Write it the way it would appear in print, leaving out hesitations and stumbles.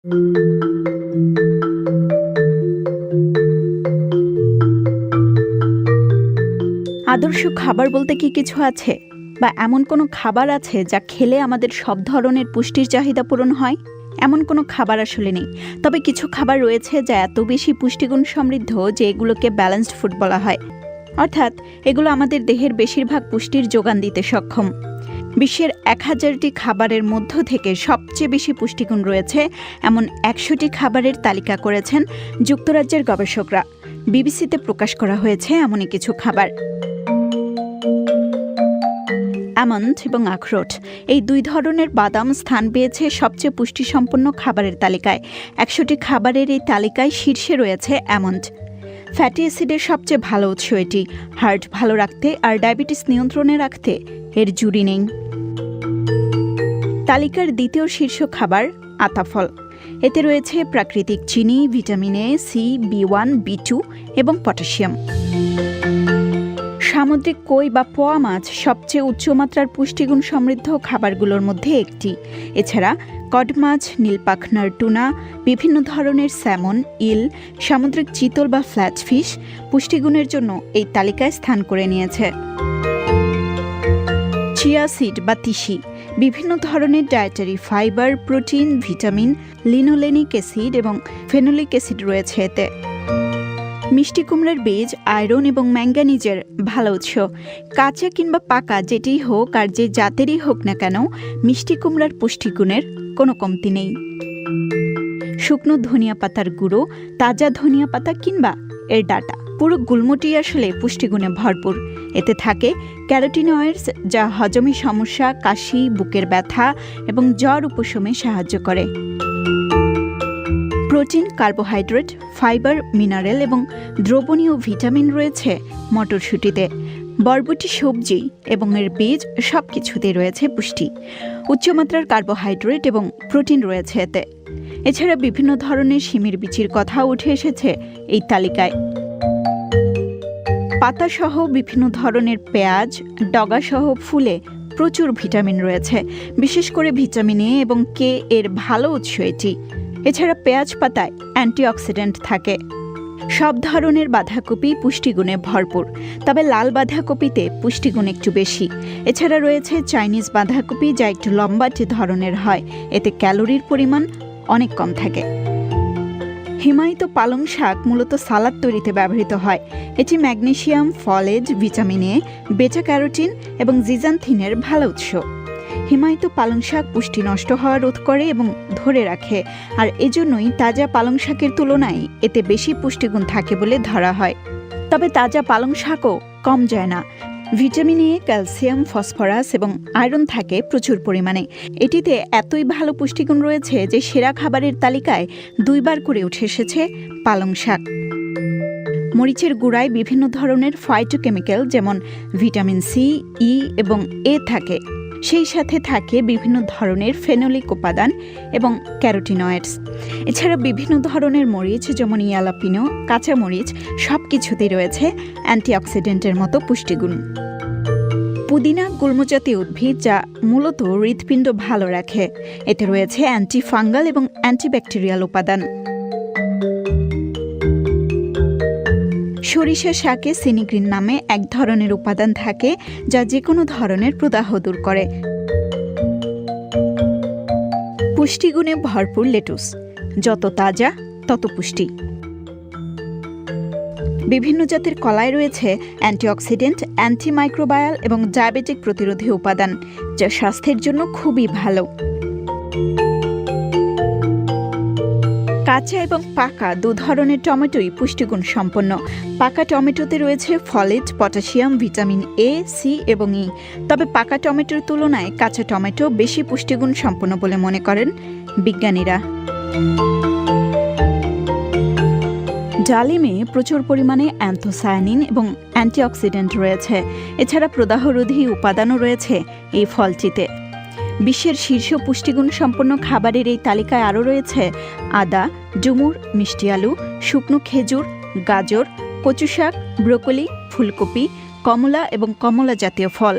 আদর্শ খাবার বলতে কি কিছু আছে, বা এমন কোনো খাবার আছে যা খেলে আমাদের সব ধরনের পুষ্টির চাহিদা পূরণ হয়? এমন কোনো খাবার আসলে নেই। তবে কিছু খাবার রয়েছে যা এত বেশি পুষ্টিগুণ সমৃদ্ধ যে এগুলোকে ব্যালেন্সড ফুড বলা হয়। অর্থাৎ এগুলো আমাদের দেহের বেশিরভাগ পুষ্টির যোগান দিতে সক্ষম। বিশ্বের 1000টি খাবারের মধ্য থেকে সবচেয়ে বেশি পুষ্টিগুণ রয়েছে এমন 100টি খাবারের তালিকা করেছেন যুক্তরাজ্যের গবেষকরা। বিবিসিতে প্রকাশ করা হয়েছে এমনই কিছু খাবার। আমন্ড এবং আখরোট, এই দুই ধরনের বাদাম স্থান পেয়েছে সবচেয়ে পুষ্টিসম্পন্ন খাবারের তালিকায়। 100টি খাবারের এই তালিকায় শীর্ষে রয়েছে আমন্ড। ফ্যাটি অ্যাসিডের সবচেয়ে ভালো উৎস এটি। হার্ট ভালো রাখতে আর ডায়াবেটিস নিয়ন্ত্রণে রাখতে এর জুড়ি নেই। তালিকার দ্বিতীয় শীর্ষ খাবার আতাফল। এতে রয়েছে প্রাকৃতিক চিনি, vitamin A, C, B1, B2 এবং পটাশিয়াম। সামুদ্রিক কই বা পোয়া মাছ সবচেয়ে উচ্চমাত্রার পুষ্টিগুণ সমৃদ্ধ খাবারগুলোর মধ্যে একটি। এছাড়া কড মাছ, নীলপাখনার টুনা, বিভিন্ন ধরনের স্যামন, ইল, সামুদ্রিক চিতল বা ফ্ল্যাট ফিশ পুষ্টিগুণের জন্য এই তালিকায় স্থান করে নিয়েছে। চিয়া সিড বা তিসি, বিভিন্ন ধরনের dietary fibre, protein, vitamin, linolenic acid এবং ফেনোলিক অ্যাসিড রয়েছে এতে। মিষ্টি কুমড়ার বীজ আয়রন এবং ম্যাঙ্গানিজের ভালো উৎস। কাঁচা কিংবা পাকা যেটিই হোক আর যে জাতেরই হোক না কেন, মিষ্টি কুমড়ার পুষ্টিগুণের কোনো কমতি নেই। শুকনো ধনিয়া পাতার গুঁড়ো, তাজা ধনিয়া পাতা কিংবা এর ডাঁটা, পুরো গুল্মটি আসলে পুষ্টিগুণে ভরপুর। এতে থাকে ক্যারোটিনয়েডস যা হজমে সমস্যা, কাশি, বুকের ব্যথা এবং জ্বর উপশমে সাহায্য করে। প্রোটিন, কার্বোহাইড্রেট, ফাইবার, মিনারেল এবং দ্রবণীয় ভিটামিন রয়েছে মটরশুঁটিতে। বরবটি সবজি এবং এর বীজ সবকিছুতেই রয়েছে পুষ্টি। উচ্চমাত্রার কার্বোহাইড্রেট এবং প্রোটিন রয়েছে এতে। এছাড়া বিভিন্ন ধরনের শিমের বিচির কথাও উঠে এসেছে এই তালিকায়। পাতাসহ বিভিন্ন ধরনের পেঁয়াজ, ডগাসহ ফুলে প্রচুর ভিটামিন রয়েছে। বিশেষ করে ভিটামিন এ এবং কে এর ভালো উৎস এটি। এছাড়া পেঁয়াজ পাতায় অ্যান্টিঅক্সিডেন্ট থাকে। সব ধরনের বাঁধাকপি পুষ্টিগুণে ভরপুর, তবে লাল বাঁধাকপিতে পুষ্টিগুণ একটু বেশি। এছাড়া রয়েছে চাইনিজ বাঁধাকপি যা একটু লম্বাটে ধরনের হয়, এতে ক্যালোরির পরিমাণ অনেক কম থাকে। হিমায়িত পালং শাক মূলত সালাদ তৈরিতে ব্যবহৃত হয়। এটি ম্যাগনেসিয়াম, ফলেজ, ভিটামিন এ, বেটা ক্যারোটিন এবং জিজানথিনের ভালো উৎস। হিমায়িত পালং শাক পুষ্টি নষ্ট হওয়া রোধ করে এবং ধরে রাখে, আর এজন্যই তাজা পালং শাকের তুলনায় এতে বেশি পুষ্টিগুণ থাকে বলে ধরা হয়। তবে তাজা পালং শাকও কম যায় না। ভিটামিন এ, ক্যালসিয়াম, ফসফরাস এবং আয়রন থাকে প্রচুর পরিমাণে। এটিতে এতই ভালো পুষ্টিগুণ রয়েছে যে সেরা খাবারের তালিকায় 2 বার করে উঠে এসেছে পালং শাক। মরিচের গুঁড়ায় বিভিন্ন ধরনের ফাইটোকেমিক্যাল যেমন ভিটামিন সি, ই এবং এ থাকে। সেই সাথে থাকে বিভিন্ন ধরনের ফেনোলিক উপাদান এবং ক্যারোটিনয়েডস। এছাড়া বিভিন্ন ধরনের মরিচ যেমন ইয়ালাপিনো, কাঁচামরিচ সবকিছুতেই রয়েছে অ্যান্টিঅক্সিডেন্টের মতো পুষ্টিগুণ। পুদিনা গুল্মজাতীয় উদ্ভিদ যা মূলত হৃৎপিণ্ড ভালো রাখে। এতে রয়েছে অ্যান্টিফাঙ্গাল এবং অ্যান্টিব্যাকটেরিয়াল উপাদান। সরিষা শাকে সিনিগ্রিন নামে এক ধরনের উপাদান থাকে যা যে কোনো ধরনের প্রদাহ দূর করে। পুষ্টিগুণে ভরপুর লেটুস, যত তাজা তত পুষ্টি। বিভিন্ন জাতের কলায় রয়েছে অ্যান্টিঅক্সিডেন্ট, অ্যান্টিমাইক্রোবায়াল এবং ডায়াবেটিক প্রতিরোধী উপাদান যা স্বাস্থ্যের জন্য খুবই ভালো। কাঁচা এবং পাকা 2 ধরনের টমেটোই পুষ্টিগুণ সম্পন্ন। পাকা টমেটোতে রয়েছে folate, potassium, vitamin A, C এবং ই। তবে পাকা টমেটোর তুলনায় কাঁচা টমেটো বেশি পুষ্টিগুণ সম্পন্ন বলে মনে করেন বিজ্ঞানীরা। ডালিমে প্রচুর পরিমাণে অ্যান্থোসায়ানিন এবং অ্যান্টিঅক্সিডেন্ট রয়েছে। এছাড়া প্রদাহরোধী উপাদানও রয়েছে এই ফলটিতে। বিশ্বের শীর্ষ পুষ্টিগুণ সম্পন্ন খাবারের এই তালিকায় আরও রয়েছে আদা, ডুমুর, মিষ্টি আলু, শুকনো খেজুর, গাজর, কচু শাক, ব্রোকলি, ফুলকপি, কমলা এবং কমলা জাতীয় ফল।